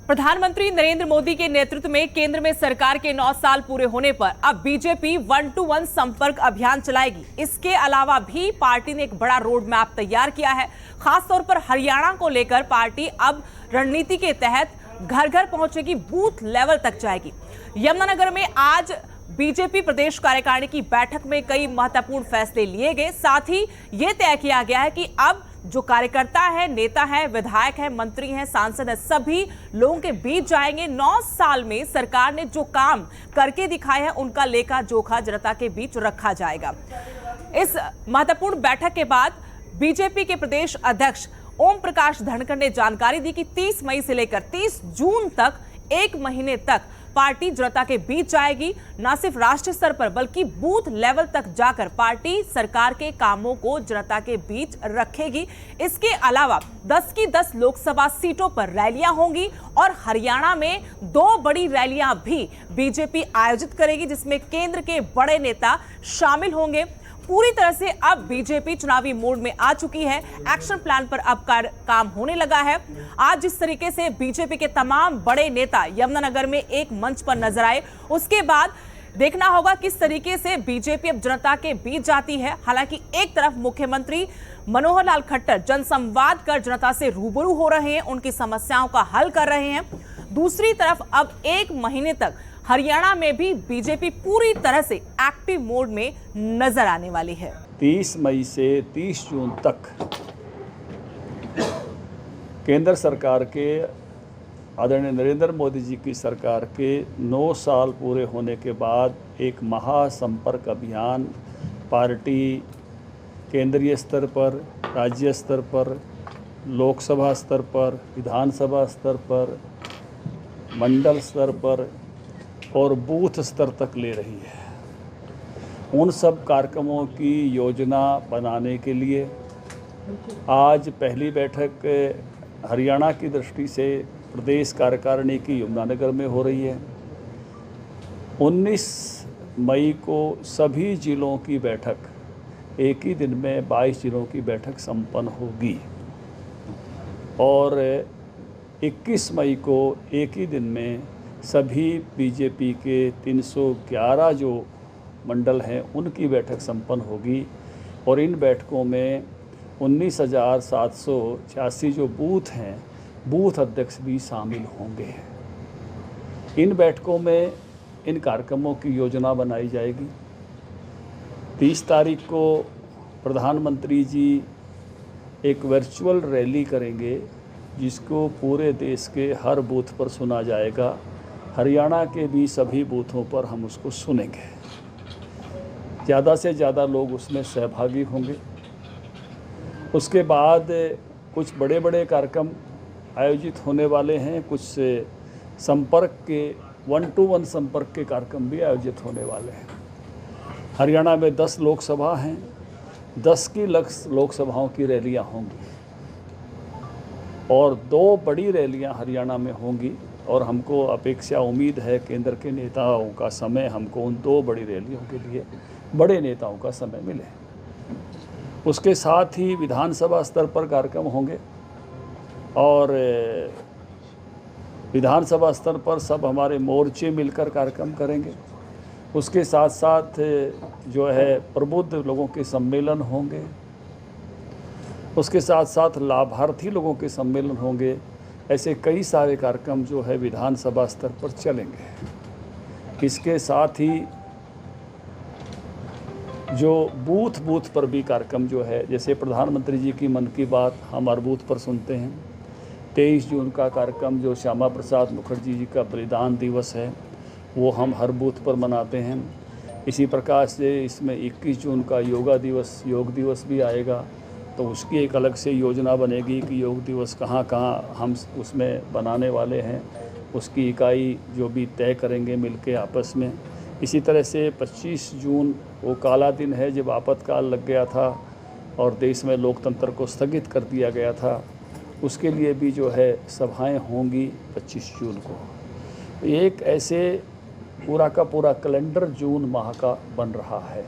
प्रधानमंत्री नरेंद्र मोदी के नेतृत्व में केंद्र में सरकार के 9 साल पूरे होने पर अब बीजेपी 1-to-1 संपर्क अभियान चलाएगी। इसके अलावा भी पार्टी ने एक बड़ा रोड मैप तैयार किया है। खासतौर पर हरियाणा को लेकर पार्टी अब रणनीति के तहत घर घर पहुंचेगी, बूथ लेवल तक जाएगी। यमुनानगर में आज बीजेपी प्रदेश कार्यकारिणी की बैठक में कई महत्वपूर्ण फैसले लिए गए। साथ ही ये तय किया गया है कि अब जो कार्यकर्ता है, नेता है, विधायक है, मंत्री हैं, सांसद हैं, सभी लोगों के बीच जाएंगे। 9 साल में सरकार ने जो काम करके दिखाए हैं उनका लेखा जोखा जनता के बीच रखा जाएगा। इस महत्वपूर्ण बैठक के बाद बीजेपी के प्रदेश अध्यक्ष ओम प्रकाश धनखड़ ने जानकारी दी कि 30 मई से लेकर 30 जून तक 1 महीने तक पार्टी जनता के बीच जाएगी। न सिर्फ राष्ट्रीय स्तर पर बल्कि बूथ लेवल तक जाकर पार्टी सरकार के कामों को जनता के बीच रखेगी। इसके अलावा 10 की 10 लोकसभा सीटों पर रैलियां होंगी और हरियाणा में 2 बड़ी रैलियां भी बीजेपी आयोजित करेगी, जिसमें केंद्र के बड़े नेता शामिल होंगे। पूरी तरह से अब बीजेपी चुनावी मोड में आ चुकी है। एक्शन प्लान पर अब काम होने लगा है। आज जिस तरीके से बीजेपी के तमाम बड़े नेता यमुनानगर में एक मंच पर नजर आए, उसके बाद देखना होगा किस तरीके से बीजेपी अब जनता के बीच जाती है। हालांकि एक तरफ मुख्यमंत्री मनोहर लाल खट्टर जनसंवाद कर जनता से रूबरू हो रहे हैं, उनकी समस्याओं का हल कर रहे हैं। दूसरी तरफ अब 1 महीने तक हरियाणा में भी बीजेपी पूरी तरह से एक्टिव मोड में नजर आने वाली है। 30 मई से 30 जून तक केंद्र सरकार के आदरणीय नरेंद्र मोदी जी की सरकार के 9 साल पूरे होने के बाद एक महासंपर्क अभियान पार्टी केंद्रीय स्तर पर, राज्य स्तर पर, लोकसभा स्तर पर, विधानसभा स्तर पर, मंडल स्तर पर और बूथ स्तर तक ले रही है। उन सब कार्यक्रमों की योजना बनाने के लिए आज पहली बैठक हरियाणा की दृष्टि से प्रदेश कार्यकारिणी की यमुनानगर में हो रही है। 19 मई को सभी जिलों की बैठक एक ही दिन में 22 जिलों की बैठक संपन्न होगी और 21 मई को एक ही दिन में सभी बीजेपी के 311 जो मंडल हैं उनकी बैठक संपन्न होगी और इन बैठकों में 19,786 जो बूथ हैं, बूथ अध्यक्ष भी शामिल होंगे। इन बैठकों में इन कार्यक्रमों की योजना बनाई जाएगी। 30 तारीख को प्रधानमंत्री जी एक वर्चुअल रैली करेंगे जिसको पूरे देश के हर बूथ पर सुना जाएगा। हरियाणा के भी सभी बूथों पर हम उसको सुनेंगे। ज़्यादा से ज़्यादा लोग उसमें सहभागी होंगे। उसके बाद कुछ बड़े बड़े कार्यक्रम आयोजित होने वाले हैं। कुछ संपर्क के 1-to-1 संपर्क के कार्यक्रम भी आयोजित होने वाले हैं। हरियाणा में 10 लोकसभा हैं, 10 की लोकसभाओं की रैलियां होंगी और 2 बड़ी रैलियां हरियाणा में होंगी और हमको अपेक्षा उम्मीद है केंद्र के नेताओं का समय हमको उन 2 बड़ी रैलियों के लिए बड़े नेताओं का समय मिले। उसके साथ ही विधानसभा स्तर पर कार्यक्रम होंगे और विधानसभा स्तर पर सब हमारे मोर्चे मिलकर कार्यक्रम करेंगे। उसके साथ साथ जो है प्रबुद्ध लोगों के सम्मेलन होंगे। उसके साथ साथ लाभार्थी लोगों के सम्मेलन होंगे। ऐसे कई सारे कार्यक्रम जो है विधानसभा स्तर पर चलेंगे। इसके साथ ही जो बूथ पर भी कार्यक्रम जो है, जैसे प्रधानमंत्री जी की मन की बात हम हर बूथ पर सुनते हैं। 23 जून का कार्यक्रम जो श्यामा प्रसाद मुखर्जी जी का बलिदान दिवस है वो हम हर बूथ पर मनाते हैं। इसी प्रकार से इसमें 21 जून का योग दिवस भी आएगा, तो उसकी एक अलग से योजना बनेगी कि योग दिवस कहाँ कहाँ हम उसमें बनाने वाले हैं। उसकी इकाई जो भी तय करेंगे मिलके आपस में। इसी तरह से 25 जून वो काला दिन है जब आपातकाल लग गया था और देश में लोकतंत्र को स्थगित कर दिया गया था। उसके लिए भी जो है सभाएं होंगी 25 जून को। एक ऐसे पूरा का पूरा कैलेंडर जून माह का बन रहा है।